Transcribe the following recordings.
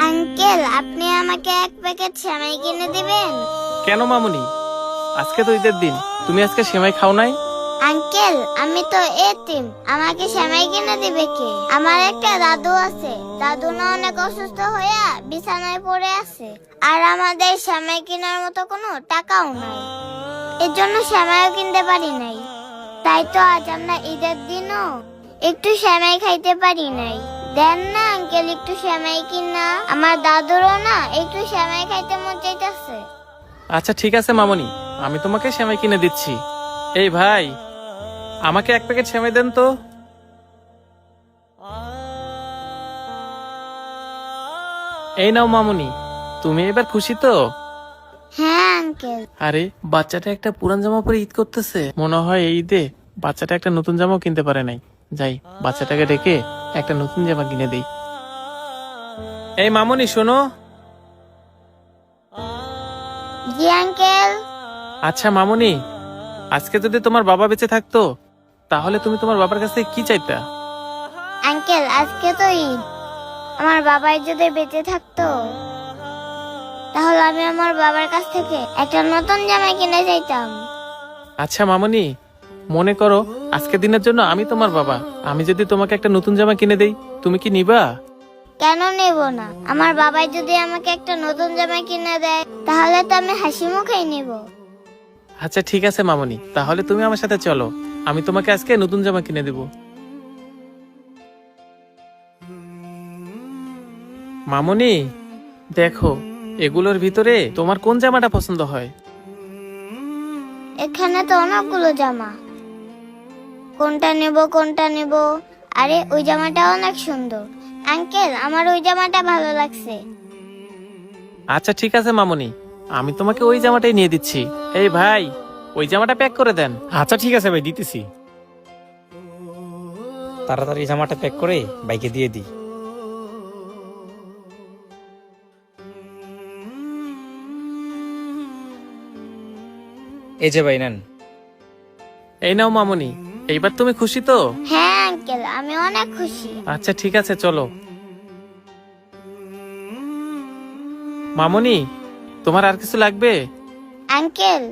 Uncle, আপনি আমাকে এক প্যাকেট সেমাই কিনে দিবেন? কেন মামুনি, আজকে তো ঈদের দিন, তুমি আজকে সেমাই খাও নাই? আঙ্কেল, আমি তো এতিম, আমাকে সেমাই কিনে দিবে কে? আমার একটা দাদু আছে, দাদু না অনেক অসুস্থ হয়ে বিছানায় পড়ে আছে, আর আমাদের সেমাই কেনার মতো কোনো টাকাও নাই, এর জন্য সেমাইও কিনতে পারি নাই। তাই তো আজ আমরা ঈদের দিনও একটু সেমাই খাইতে পারি নাই। দেন না আঙ্কেল একটু সেমাই কিনা, আমার দাদুরও না একটু সেমাই খাইতে মন চাইতেছে। আচ্ছা ঠিক আছে মামুনি, আমি তোমাকে সেমাই কিনে দিচ্ছি। এই ভাই, আমাকে এক প্যাকেট সেমাই দেন তো। এই নাও মামুনি, তুমি এবার খুশি তো? হ্যাঁ আঙ্কেল। আরে বাচ্চাটা একটা পুরান জামা পরে ঈদ করতেছে, মনে হয় এই ঈদে বাচ্চাটা একটা নতুন জামাও কিনতে পারে নাই। যাই, বাচ্চাটাকে ডেকে একটা নতুন জামা কিনে দেই। এই মামুনি শোনো। জি আঙ্কেল। আচ্ছা মামুনি, আজকে যদি তোমার বাবা বেঁচে থাকতো তাহলে তুমি তোমার বাবার কাছ থেকে কি চাইতা? আঙ্কেল, আজকে তো ঈদ, আমার বাবাই যদি বেঁচে থাকতো তাহলে আমি আমার বাবার কাছ থেকে একটা নতুন জামা কিনে চাইতাম। আচ্ছা মামুনি, মনে করো আজকের দিনের জন্য আমি তোমার বাবা, আমি যদি তোমাকে একটা নতুন জামা কিনে দেই, তুমি কি নিবা? কেন নেব না? আমার বাবাই যদি আমাকে একটা নতুন জামা কিনে দেয় তাহলে তো আমি হাসি মুখেই নেব। আচ্ছা ঠিক আছে মামুনি, তাহলে তুমি আমার সাথে চলো, আমি তোমাকে আজকে নতুন জামা কিনে দেব। মামুনি দেখো, এগুলোর ভিতরে তোমার কোন জামাটা পছন্দ হয়? এখানে তো অনেকগুলো জামা, কোনটা নেব কোনটা নেব? আরে ওই জামাটা অনেক সুন্দর আঙ্কেল, আমার ওই জামাটা ভালো লাগছে। আচ্ছা ঠিক আছে মামুনি, আমি তোমাকে ওই জামাটাই নিয়ে দিচ্ছি। এই ভাই, ওই জামাটা প্যাক করে দেন। আচ্ছা ঠিক আছে ভাই, দিতেছি। তাড়াতাড়ি জামাটা প্যাক করে বাইকে দিয়ে দিই। এই যে ভাই নেন। এই নাও মামুনি, এইবার তুমি খুশি তো? হ্যাঁ আঙ্কেল, আমি অনেক খুশি। আচ্ছা ঠিক আছে চলো। মামুনি, তোমার আর কিছু লাগবে? আঙ্কেল,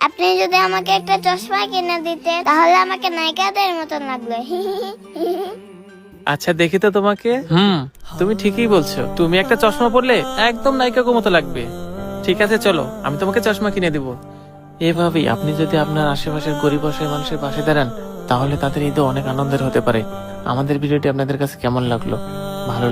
আপনি যদি আমাকে একটা চশমা কিনে দিতেন তাহলে আমাকে নায়িকাদের মতন লাগলো। আচ্ছা দেখি তো তোমাকে। তুমি ঠিকই বলছো, তুমি একটা চশমা পরলে একদম নায়িকার মতো লাগবে। ঠিক আছে চলো, আমি তোমাকে চশমা কিনে দিব। এভাবেই আপনি যদি আপনার আশেপাশের গরিব অসহায় মানুষের পাশে দাঁড়ান, তাহলে তাদের ঈদে অনেক আনন্দের হতে পারে। আমাদের ভিডিওটি আপনাদের কাছে কেমন লাগলো? ভালো